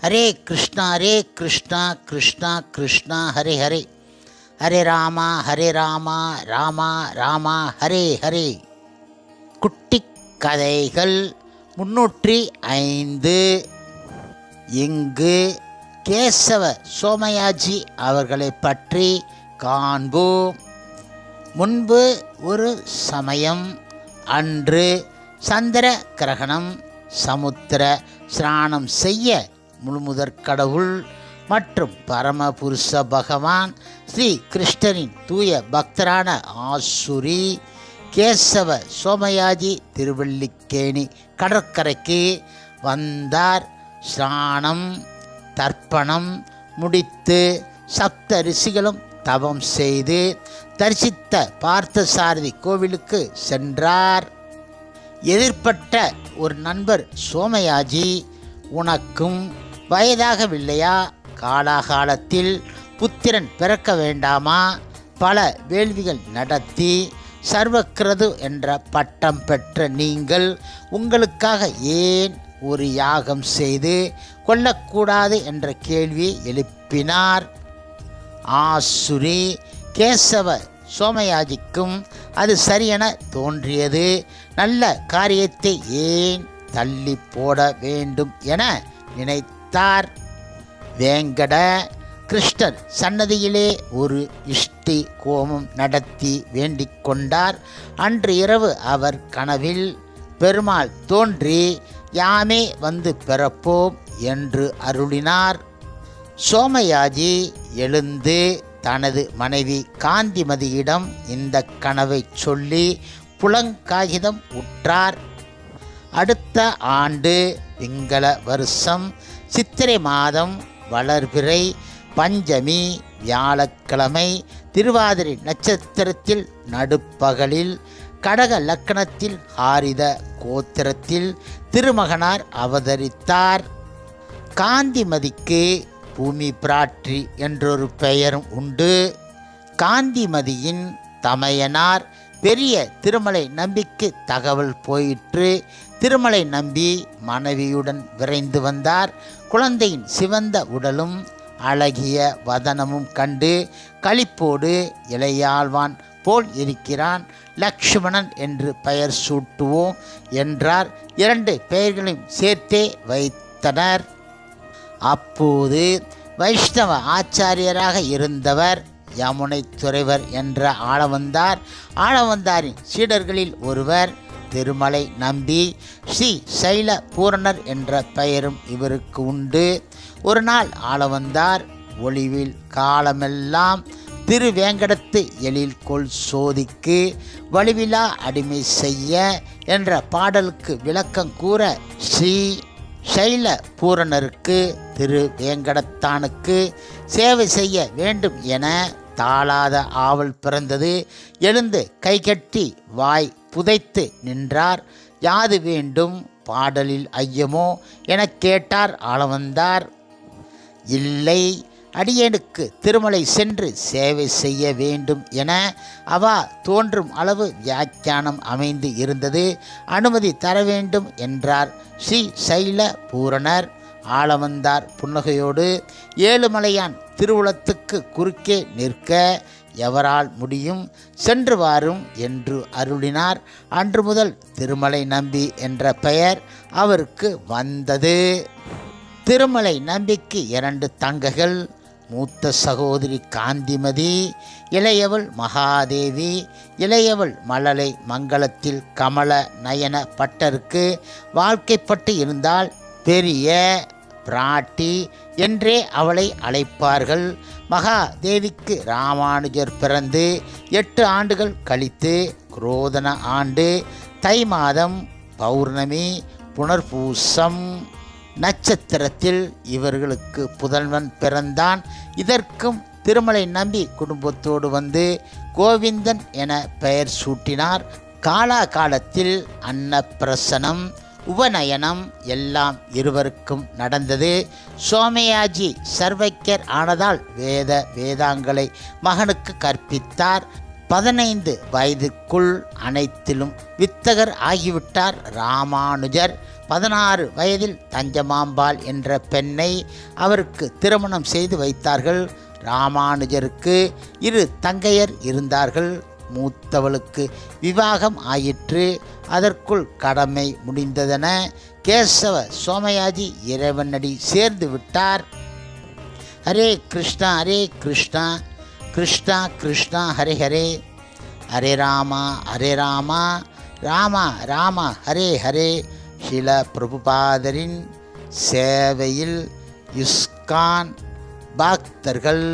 ஹரே கிருஷ்ணா கிருஷ்ணா கிருஷ்ணா ஹரே ஹரே, ஹரே ராமா ராமா ராமா ஹரே ஹரே. குட்டி கதைகள் 305. இங்கு கேசவ சோமயாஜி அவர்களை பற்றி காண்போம். முன்பு ஒரு சமயம், அன்று சந்திர கிரகணம். சமுத்திர ஸ்நானம் செய்ய முழுமுதற் கடவுள் மற்றும் பரமபுருஷ பகவான் ஸ்ரீ கிருஷ்ணரின் தூய பக்தரான ஆசுரி கேசவ சோமயாஜி திருவல்லிக்கேணி கடற்கரைக்கு வந்தார். ஸ்நானம் தர்ப்பணம் முடித்து சப்த ரிஷிகளும் தவம் செய்து தரிசித்த பார்த்தசாரதி கோவிலுக்கு சென்றார். எதிர்பட்ட ஒரு நண்பர், சோமயாஜி, உனக்கும் வயதாகவில்லையா? காலாகாலத்தில் புத்திரன் பிறக்க வேண்டாமா? பல வேள்விகள் நடத்தி சர்வக்கிரது என்ற பட்டம் பெற்ற நீங்கள் உங்களுக்காக ஏன் ஒரு யாகம் செய்து கொள்ளக்கூடாது என்ற கேள்வியை எழுப்பினார். ஆசுரி கேசவ சோமயாஜிக்கும் அது சரியென தோன்றியது. நல்ல காரியத்தை ஏன் தள்ளி போட வேண்டும் என நினைத்தார். வேங்கட கிருஷ்ணர் சன்னதியிலே ஒரு இஷ்டி கோமம் நடத்தி வேண்டிக் கொண்டார். அன்று இரவு அவர் கனவில் பெருமாள் தோன்றி யாமே வந்து பிறப்போம் என்று அருளினார். சோமயாஜி எழுந்து தனது மனைவி காந்திமதியிடம் இந்த கனவை சொல்லி புலங்காகிதம் உற்றார். அடுத்த ஆண்டு பிங்கள வருஷம் சித்திரை மாதம் வளர்பிறை பஞ்சமி வியாழக்கிழமை திருவாதிரை நட்சத்திரத்தில் நடுப்பகலில் கடக லக்கணத்தில் ஹாரித கோத்திரத்தில் திருமகனார் அவதரித்தார். காந்திமதிக்கு பூமி பிராட்டி என்றொரு பெயரும் உண்டு. காந்திமதியின் தமையனார் பெரிய திருமலை நம்பிக்கு தகவல் போயிற்று. திருமலை நம்பி மனைவியுடன் விரைந்து வந்தார். குழந்தையின் சிவந்த உடலும் அழகிய வதனமும் கண்டு களிப்போடு இளையாழ்வான் போல் இருக்கிறான், லக்ஷ்மணன் என்று பெயர் சூட்டுவோம் என்றார். 2 பெயர்களையும் சேர்த்தே வைத்தனர். அப்போது வைஷ்ணவ ஆச்சாரியராக இருந்தவர் யமுனை துறைவர் என்ற ஆளவந்தார். ஆளவந்தாரின் சீடர்களில் ஒருவர் திருமலை நம்பி. ஸ்ரீ சைல பூரணர் என்ற பெயரும் இவருக்கு உண்டு. ஒரு நாள் ஆளவந்தார் ஒளிவில் காலமெல்லாம் திருவேங்கடத்து எழில்கொள் சோதிக்கு வலுவிலா அடிமை செய்ய என்ற பாடலுக்கு விளக்கம் கூற ஸ்ரீ சைல பூரணருக்கு திருவேங்கடத்தானுக்கு சேவை செய்ய வேண்டும் என தாளாத ஆவல் பிறந்தது. எழுந்து கைகட்டி வாய் புதைத்து நின்றார். யாது வேண்டும்? பாடலில் ஐயமோ எனக் கேட்டார் ஆளவந்தார். இல்லை, அடியேனுக்கு திருமலை சென்று சேவை செய்ய வேண்டும் என அவா தோன்றும் அளவு வியாக்கியானம் அமைந்து இருந்தது. அனுமதி தர வேண்டும் என்றார் ஸ்ரீ சைல பூரணர். ஆளவந்தார் புன்னகையோடு, ஏழுமலையான் திருவுளத்துக்கு குறுக்கே நிற்க எவரால் முடியும்? சென்று வாரும் என்று அருளினார். அன்று முதல் திருமலை நம்பி என்ற பெயர் அவருக்கு வந்தது. திருமலை நம்பிக்கு 2 தங்கைகள். மூத்த சகோதரி காந்திமதி, இளையவள் மகாதேவி. இளையவள் மழலை மங்களத்தில் கமல நயன பட்டருக்கு வாழ்க்கைப்பட்டு இருந்தால் பெரிய பிராட்டி என்றே அவளை அழைப்பார்கள். மகாதேவிக்கு ராமானுஜர் பிறந்து 8 ஆண்டுகள் கழித்து குரோதன ஆண்டு தை மாதம் பௌர்ணமி புனர்பூசம் நட்சத்திரத்தில் இவர்களுக்கு புதல்வன் பிறந்தான். இதற்கும் திருமலை நம்பி குடும்பத்தோடு வந்து கோவிந்தன் என பெயர் சூட்டினார். காலாகாலத்தில் அன்னப்பிரசனம் உபநயனம் எல்லாம் இருவருக்கும் நடந்தது. சோமயாஜி சர்வைக்கர் ஆனதால் வேதாங்களை மகனுக்கு கற்பித்தார். 15 வயதுக்குள் அனைத்திலும் வித்தகர் ஆகிவிட்டார் ராமானுஜர். 16 வயதில் தஞ்சமாம்பாள் என்ற பெண்ணை அவருக்கு திருமணம் செய்து வைத்தார்கள். ராமானுஜருக்கு 2 தங்கையர் இருந்தார்கள். மூத்தவளுக்கு விவாகம் ஆயிற்று. அதற்குள் கடமை முடிந்ததென கேசவ சோமயாஜி இறைவனடி சேர்ந்து விட்டார். ஹரே கிருஷ்ணா ஹரே கிருஷ்ணா கிருஷ்ணா கிருஷ்ணா ஹரே ஹரே, ஹரே ராமா ராமா ராமா ஹரே ஹரே. ஸ்ரீல பிரபுபாதரின் சேவையில் இஸ்கான் பக்தர்கள்.